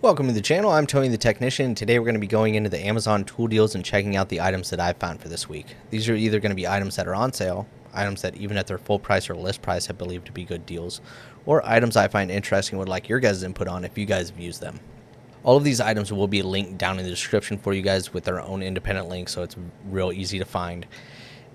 Welcome to the channel. I'm Tony the Technician. Today we're going to be going into the Amazon tool deals and checking out the items that I've found for this week. These are either going to be items that are on sale, items that even at their full price or list price I believe to be good deals, or items I find interesting and would like your guys' input on if you guys have used them. All of these items will be linked down in the description for you guys with their own independent links, so it's real easy to find.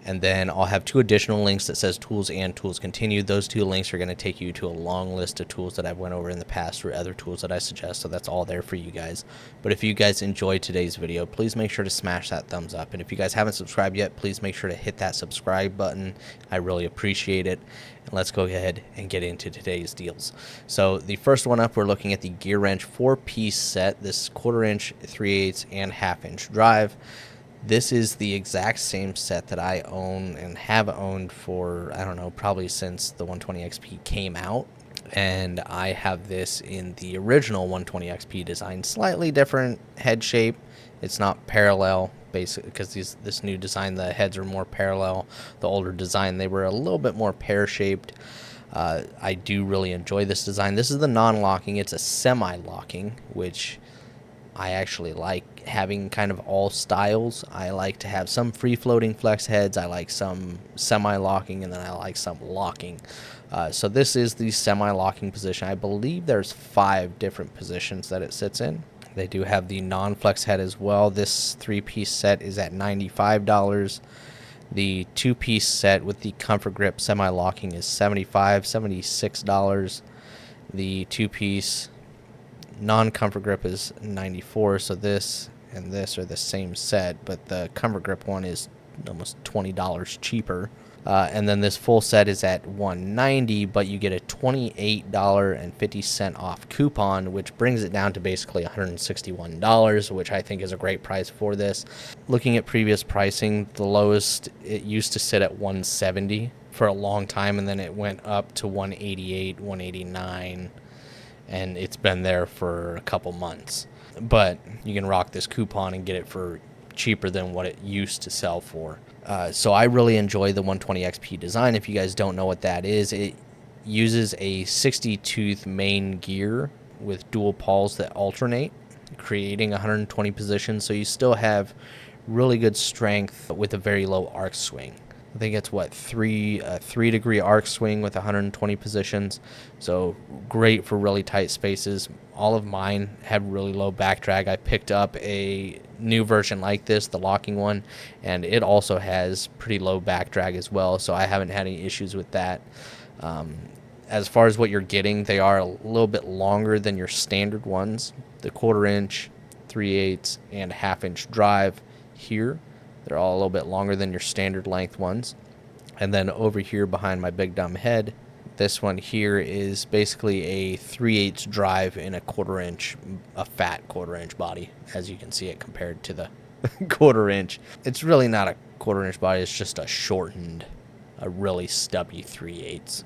And then I'll have two additional links that says tools and tools continued. Those two links are going to take you to a long list of tools that I've went over in the past or other tools that I suggest. So that's all there for you guys. But if you guys enjoyed today's video, please make sure to smash that thumbs up. And if you guys haven't subscribed yet, please make sure to hit that subscribe button. I really appreciate it. And let's go ahead and get into today's deals. So the first one up, we're looking at the Gearwrench 4-piece set. This 1/4 inch, 3/8, and 1/2 inch drive. This is the exact same set that I own and have owned for, I don't know, probably since the 120XP came out. And I have this in the original 120XP design. Slightly different head shape. It's not parallel, basically, because this new design, the heads are more parallel. The older design, they were a little bit more pear-shaped. I do really enjoy this design. This is the non-locking. It's a semi-locking, which I actually like having kind of all styles. I like to have some free-floating flex heads. I like some semi-locking, and then I like some locking. So this is the semi-locking position. I believe there's 5 different positions that it sits in. They do have the non-flex head as well. This 3-piece set is at $95. The 2-piece set with the comfort grip semi-locking is $76. The 2-piece non-comfort grip is $94, so this and this are the same set, but the comfort grip one is almost $20 cheaper. And then this full set is at $190, but you get a $28.50 off coupon, which brings it down to basically $161, which I think is a great price for this. Looking at previous pricing, the lowest, it used to sit at $170 for a long time, and then it went up to $188, $189. And it's been there for a couple months. But you can rock this coupon and get it for cheaper than what it used to sell for. So I really enjoy the 120XP design. If you guys don't know what that is, it uses a 60-tooth main gear with dual pawls that alternate, creating 120 positions. So you still have really good strength with a very low arc swing. I think it's what, 3-degree arc swing with 120 positions. So great for really tight spaces. All of mine have really low back drag. I picked up a new version like this, the locking one, and it also has pretty low back drag as well. So I haven't had any issues with that. As far as what you're getting, they are a little bit longer than your standard ones. The 1/4 inch, 3/8, and 1/2 inch drive here. They're all a little bit longer than your standard length ones. And then over here behind my big dumb head, this one here is basically a 3/8 drive in a 1/4 inch, a fat 1/4 inch body, as you can see it compared to the 1/4 inch. It's really not a 1/4 inch body, it's just a shortened, a really stubby 3/8.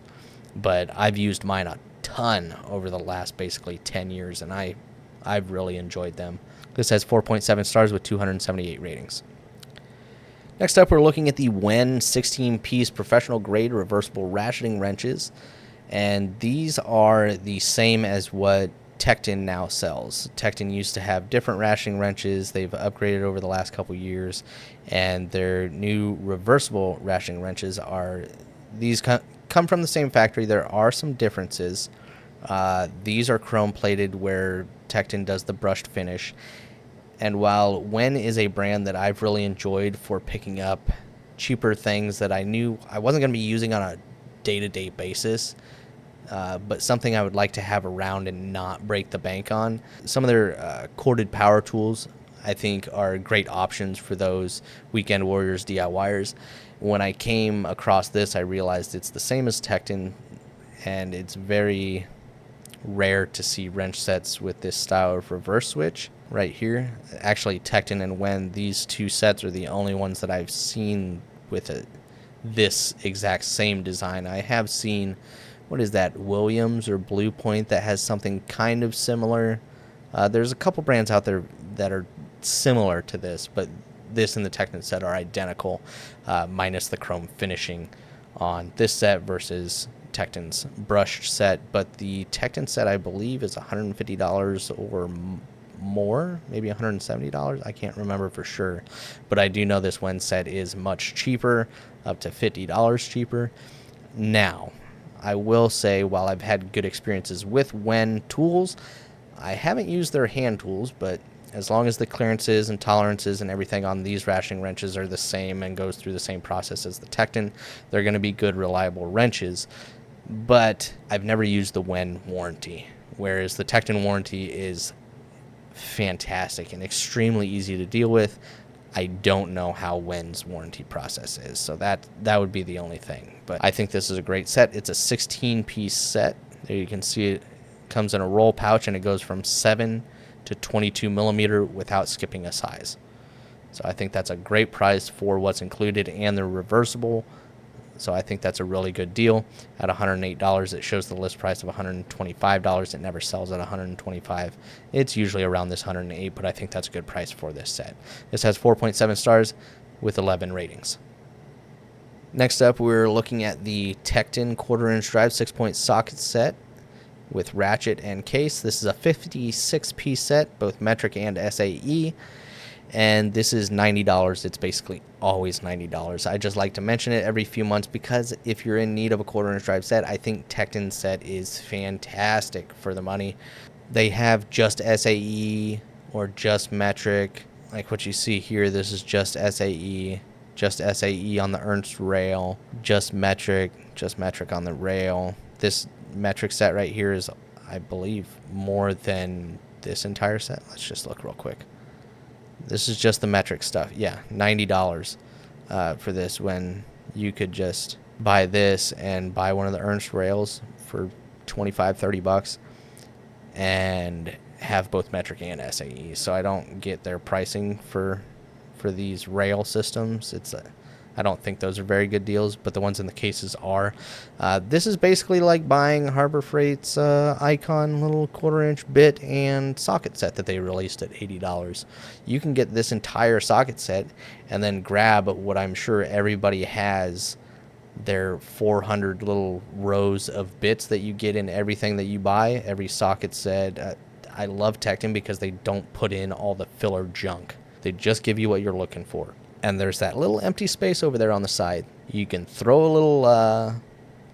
But I've used mine a ton over the last basically 10 years, and I've really enjoyed them. This has 4.7 stars with 278 ratings. Next up, we're looking at the Wen 16-piece professional grade reversible ratcheting wrenches, and these are the same as what Tekton now sells. Tekton used to have different ratcheting wrenches. They've upgraded over the last couple years, and their new reversible ratcheting wrenches are, these come from the same factory. There are some differences. These are chrome plated where Tekton does the brushed finish. And while Wen is a brand that I've really enjoyed for picking up cheaper things that I knew I wasn't going to be using on a day-to-day basis, but something I would like to have around and not break the bank on, some of their corded power tools I think are great options for those weekend warriors, DIYers. When I came across this, I realized it's the same as Tekton, and it's very rare to see wrench sets with this style of reverse switch right here. Actually, Tekton and Wen, these two sets are the only ones that I've seen with this exact same design. I have seen, what is that, Williams or Blue Point, that has something kind of similar. There's a couple brands out there that are similar to this, but this and the Tekton set are identical, minus the chrome finishing on this set versus Tekton's brushed set, but the Tekton set I believe is $150 or more, maybe $170. I can't remember for sure, but I do know this Wen set is much cheaper, up to $50 cheaper. Now, I will say, while I've had good experiences with Wen tools, I haven't used their hand tools, but as long as the clearances and tolerances and everything on these ratcheting wrenches are the same and goes through the same process as the Tekton, they're going to be good, reliable wrenches. But I've never used the Wen warranty, whereas the Tekton warranty is fantastic and extremely easy to deal with. I don't know how Wen's warranty process is, so that would be the only thing. But I think this is a great set. It's a 16-piece set. There you can see it comes in a roll pouch, and it goes from 7 to 22 millimeter without skipping a size. So I think that's a great price for what's included, and they're reversible. So I think that's a really good deal. At $108, it shows the list price of $125. It never sells at $125. It's usually around this $108, but I think that's a good price for this set. This has 4.7 stars with 11 ratings. Next up, we're looking at the Tekton quarter-inch drive 6-point socket set with ratchet and case. This is a 56-piece set, both metric and SAE. And this is $90. It's basically always $90. I just like to mention it every few months because if you're in need of a quarter-inch drive set, I think Tekton set is fantastic for the money. They have just SAE or just metric. Like what you see here, this is just SAE on the Ernst rail, just metric on the rail. This metric set right here is, I believe, more than this entire set. Let's just look real quick. This is just the metric stuff. Yeah, $90 for this, when you could just buy this and buy one of the Ernst rails for $25-$30 and have both metric and SAE. So I don't get their pricing for these rail systems. I don't think those are very good deals, but the ones in the cases are. This is basically like buying Harbor Freight's Icon little quarter-inch bit and socket set that they released at $80. You can get this entire socket set and then grab what I'm sure everybody has, their 400 little rows of bits that you get in everything that you buy, every socket set. I love Tekton because they don't put in all the filler junk. They just give you what you're looking for. And there's that little empty space over there on the side. You can throw a little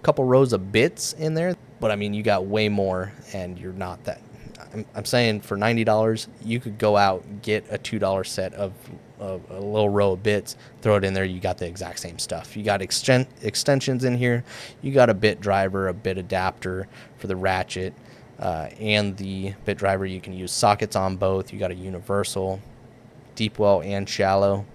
couple rows of bits in there, but I mean, you got way more, and you're not that. I'm saying for $90, you could go out, get a $2 set of a little row of bits, throw it in there. You got the exact same stuff. You got extensions in here. You got a bit driver, a bit adapter for the ratchet, and the bit driver. You can use sockets on both. You got a universal, deep well and shallow.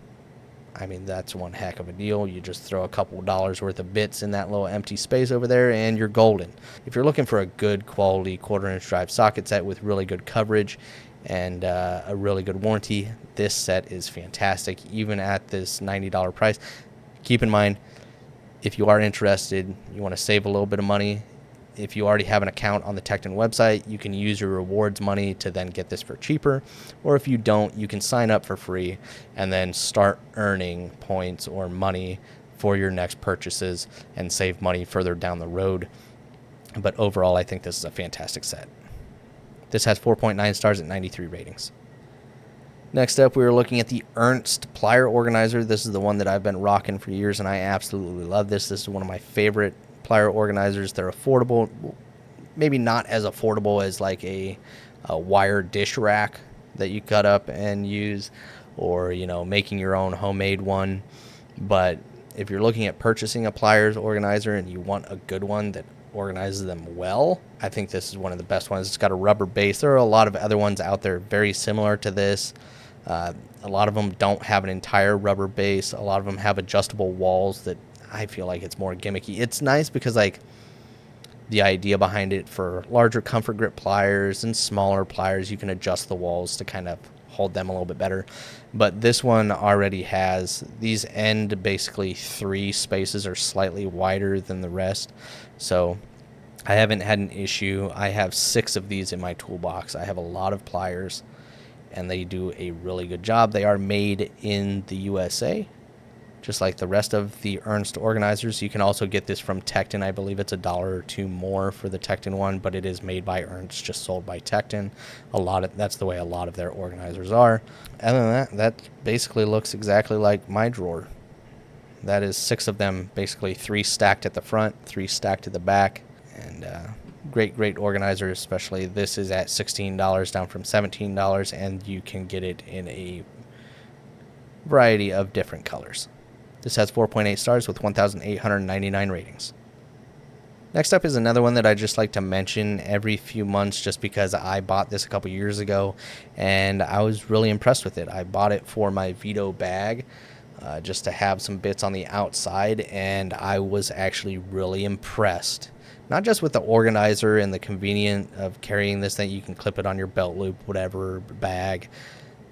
I mean, that's one heck of a deal. You just throw a couple dollars worth of bits in that little empty space over there, and you're golden. If you're looking for a good quality quarter-inch drive socket set with really good coverage and a really good warranty, this set is fantastic, even at this $90 price. Keep in mind, if you are interested, you want to save a little bit of money, if you already have an account on the Tekton website, you can use your rewards money to then get this for cheaper. Or if you don't, you can sign up for free and then start earning points or money for your next purchases and save money further down the road. But overall, I think this is a fantastic set. This has 4.9 stars at 93 ratings. Next up, we were looking at the Ernst plier organizer. This is the one that I've been rocking for years, and I absolutely love this. This is one of my favorite plier organizers. They're affordable, maybe not as affordable as like a wire dish rack that you cut up and use, or making your own homemade one. But if you're looking at purchasing a pliers organizer and you want a good one that organizes them well, I think this is one of the best ones. It's got a rubber base. There are a lot of other ones out there very similar to this. A lot of them don't have an entire rubber base. A lot of them have adjustable walls that I feel like it's more gimmicky. It's nice because like the idea behind it for larger comfort grip pliers and smaller pliers, you can adjust the walls to kind of hold them a little bit better. But this one already has these end basically 3 spaces are slightly wider than the rest. So I haven't had an issue. I have 6 of these in my toolbox. I have a lot of pliers and they do a really good job. They are made in the USA. just like the rest of the Ernst organizers. You can also get this from Tekton. I believe it's $1 or $2 more for the Tekton one, but it is made by Ernst, just sold by Tekton. That's the way a lot of their organizers are. Other than that, that basically looks exactly like my drawer. That is 6 of them, basically 3 stacked at the front, 3 stacked at the back, and great organizer. Especially this is at $16, down from $17, and you can get it in a variety of different colors. This has 4.8 stars with 1,899 ratings. Next up is another one that I just like to mention every few months, just because I bought this a couple years ago and I was really impressed with it. I bought it for my Vito bag, just to have some bits on the outside, and I was actually really impressed. Not just with the organizer and the convenience of carrying this thing, you can clip it on your belt loop, whatever, bag,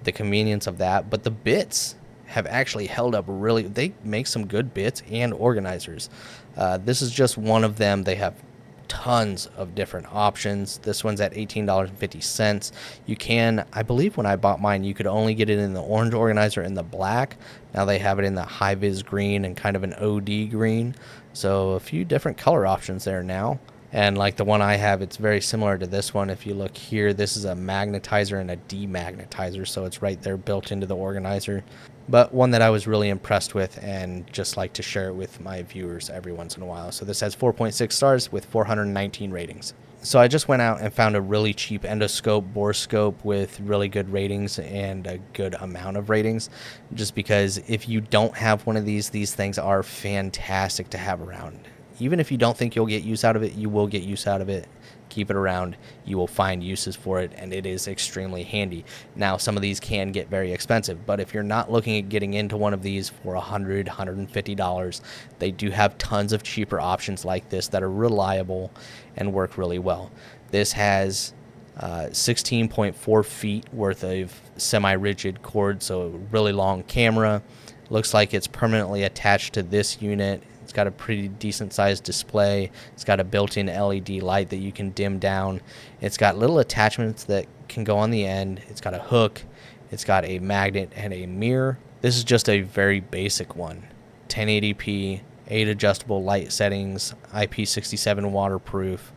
the convenience of that, but the bits have actually held up really. They make some good bits and organizers. This is just one of them. They have tons of different options. This one's at $18.50. You can, I believe when I bought mine, you could only get it in the orange organizer and the black. Now they have it in the high-vis green and kind of an OD green. So a few different color options there now. And like the one I have, it's very similar to this one. If you look here, this is a magnetizer and a demagnetizer, so it's right there built into the organizer. But one that I was really impressed with and just like to share it with my viewers every once in a while. So this has 4.6 stars with 419 ratings. So I just went out and found a really cheap endoscope, borescope with really good ratings and a good amount of ratings. Just because if you don't have one of these things are fantastic to have around. Even if you don't think you'll get use out of it, you will get use out of it. Keep it around. You will find uses for it, and it is extremely handy. Now, some of these can get very expensive, but if you're not looking at getting into one of these for $100, $150, they do have tons of cheaper options like this that are reliable and work really well. This has 16.4 feet worth of semi-rigid cord, so a really long camera. Looks like it's permanently attached to this unit. It's got a pretty decent sized display. It's got a built-in LED light that you can dim down. It's got little attachments that can go on the end. It's got a hook. It's got a magnet and a mirror. This is just a very basic one. 1080p, 8 adjustable light settings, IP67 waterproof.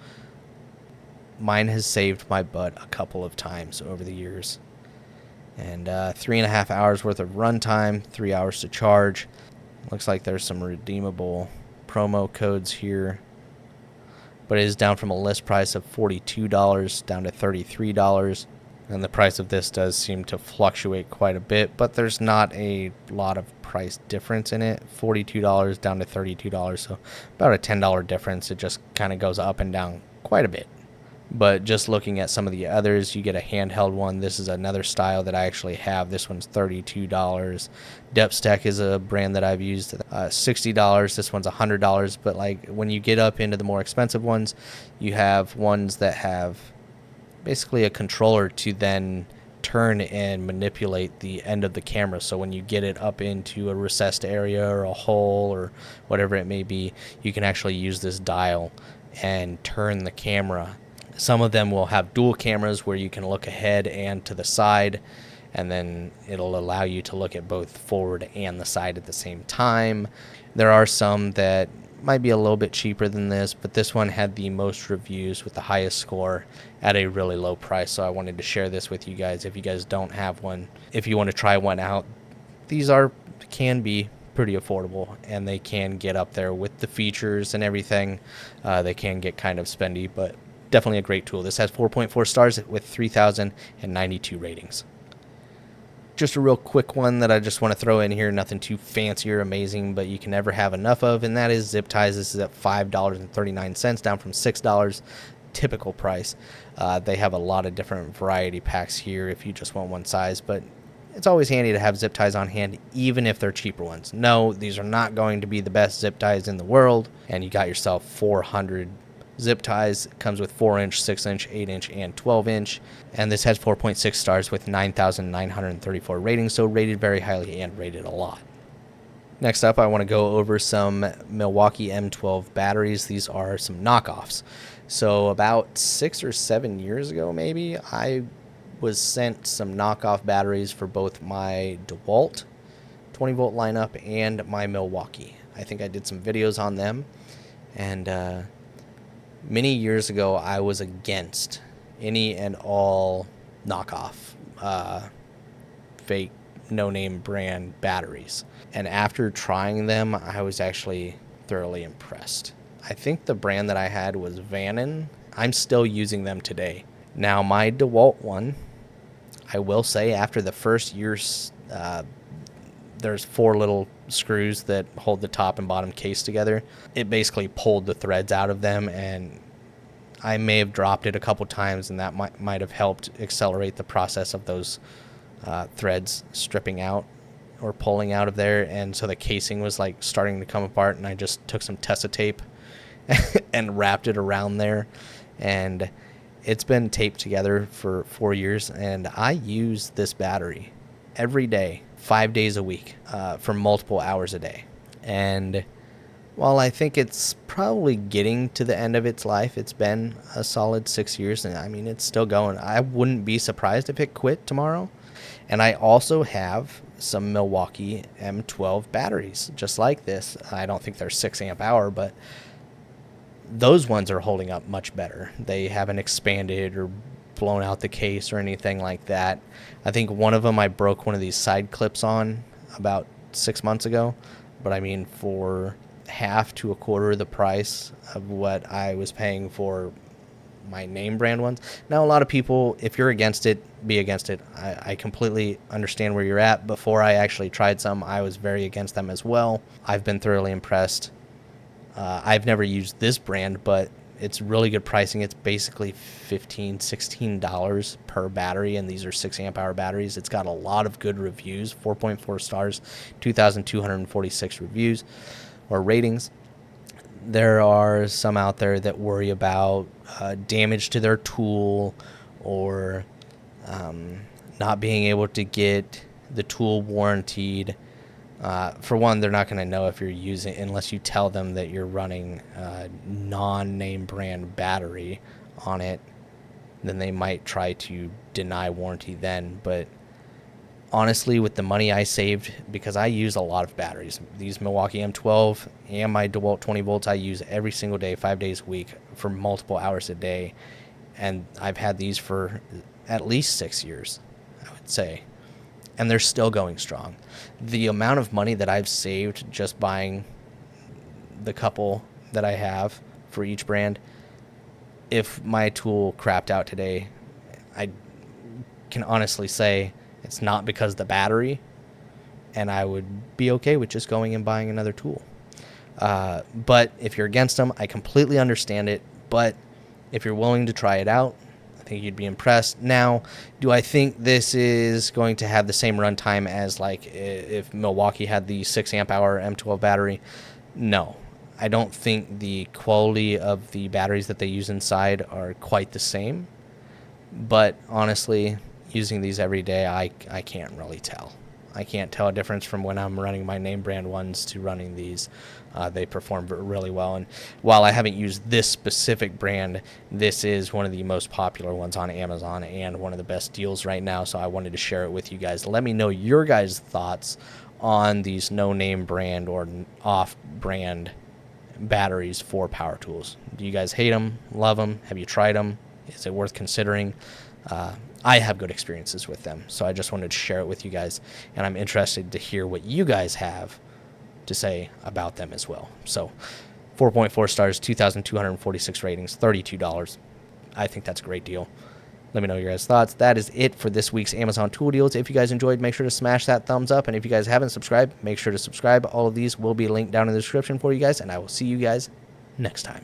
Mine has saved my butt a couple of times over the years. And 3.5 hours worth of runtime, 3 hours to charge. Looks like there's some redeemable promo codes here, but it is down from a list price of $42 down to $33, and the price of this does seem to fluctuate quite a bit, but there's not a lot of price difference in it. $42 down to $32, so about a $10 difference. It just kind of goes up and down quite a bit. But just looking at some of the others, you get a handheld one. This is another style that I actually have. This one's $32. Depth is a brand that I've used. $60. This one's $100. But like when you get up into the more expensive ones, you have ones that have basically a controller to then turn and manipulate the end of the camera. So when you get it up into a recessed area or a hole or whatever it may be, you can actually use this dial and turn the camera. Some of them will have dual cameras where you can look ahead and to the side, and then it'll allow you to look at both forward and the side at the same time. There are some that might be a little bit cheaper than this, but this one had the most reviews with the highest score at a really low price, so I wanted to share this with you guys. If you guys don't have one, if you want to try one out, these can be pretty affordable, and they can get up there with the features and everything. They can get kind of spendy, but definitely a great tool. This has 4.4 stars with 3,092 ratings. Just a real quick one that I just want to throw in here, nothing too fancy or amazing, but you can never have enough of, and that is zip ties. This is at $5.39, down from $6, typical price. They have a lot of different variety packs here if you just want one size, but it's always handy to have zip ties on hand, even if they're cheaper ones. No, these are not going to be the best zip ties in the world, and you got yourself 400 zip ties. It comes with 4-inch, 6-inch, 8-inch, and 12-inch. And this has 4.6 stars with 9,934 ratings, so rated very highly and rated a lot. Next up, I want to go over some Milwaukee M12 batteries. These are some knockoffs. So about 6 or 7 years ago, maybe, I was sent some knockoff batteries for both my DeWalt 20-volt lineup and my Milwaukee. I think I did some videos on them. And many years ago, I was against any and all knockoff, fake, no-name brand batteries. And after trying them, I was actually thoroughly impressed. I think the brand that I had was Vannon. I'm still using them today. Now, my DeWalt one, I will say after the first year, there's 4 little screws that hold the top and bottom case together. It basically pulled the threads out of them, and I may have dropped it a couple times, and that might have helped accelerate the process of those threads stripping out or pulling out of there. And so the casing was like starting to come apart, and I just took some Tessa tape and wrapped it around there, and it's been taped together for 4 years. And I use this battery every day, 5 days a week, for multiple hours a day. And while I think it's probably getting to the end of its life, it's been a solid 6 years, and I mean, it's still going. I wouldn't be surprised if it quit tomorrow. And I also have some Milwaukee M12 batteries, just like this. I don't think they're 6 amp hour, but those ones are holding up much better. They haven't expanded or blown out the case or anything like that. I think one of them I broke one of these side clips on about 6 months ago, but I mean, for half to a quarter of the price of what I was paying for my name brand ones. Now, a lot of people, if you're against it, be against it. I completely understand where you're at. Before I actually tried some, I was very against them as well. I've been thoroughly impressed. I've never used this brand, but it's really good pricing. It's basically $15, $16 per battery, and these are 6 amp hour batteries. It's got a lot of good reviews, 4.4 stars, 2,246 reviews or ratings. There are some out there that worry about damage to their tool, or not being able to get the tool warranted. For one, they're not going to know if you're using, unless you tell them that you're running a non-name brand battery on it. Then they might try to deny warranty then. But honestly, with the money I saved, because I use a lot of batteries, these Milwaukee M12 and my DeWalt 20 volts, I use every single day, 5 days a week for multiple hours a day. And I've had these for at least 6 years, I would say. And they're still going strong. The amount of money that I've saved just buying the couple that I have for each brand, if my tool crapped out today, I can honestly say it's not because of the battery, and I would be okay with just going and buying another tool. But if you're against them, I completely understand it. But if you're willing to try it out, I think you'd be impressed. Now, do I think this is going to have the same runtime as like if Milwaukee had the 6 amp hour M12 battery? No. I don't think the quality of the batteries that they use inside are quite the same. But honestly, using these every day, I can't really tell. I can't tell a difference from when I'm running my name brand ones to running these. They perform really well. And while I haven't used this specific brand, this is one of the most popular ones on Amazon and one of the best deals right now. So I wanted to share it with you guys. Let me know your guys' thoughts on these no-name brand or off-brand batteries for power tools. Do you guys hate them, love them? Have you tried them? Is it worth considering? I have good experiences with them, so I just wanted to share it with you guys, and I'm interested to hear what you guys have to say about them as well. So 4.4 stars, 2,246 ratings, $32. I think that's a great deal. Let me know your guys' thoughts. That is it for this week's Amazon tool deals. If you guys enjoyed, make sure to smash that thumbs up, and if you guys haven't subscribed, make sure to subscribe. All of these will be linked down in the description for you guys, and I will see you guys next time.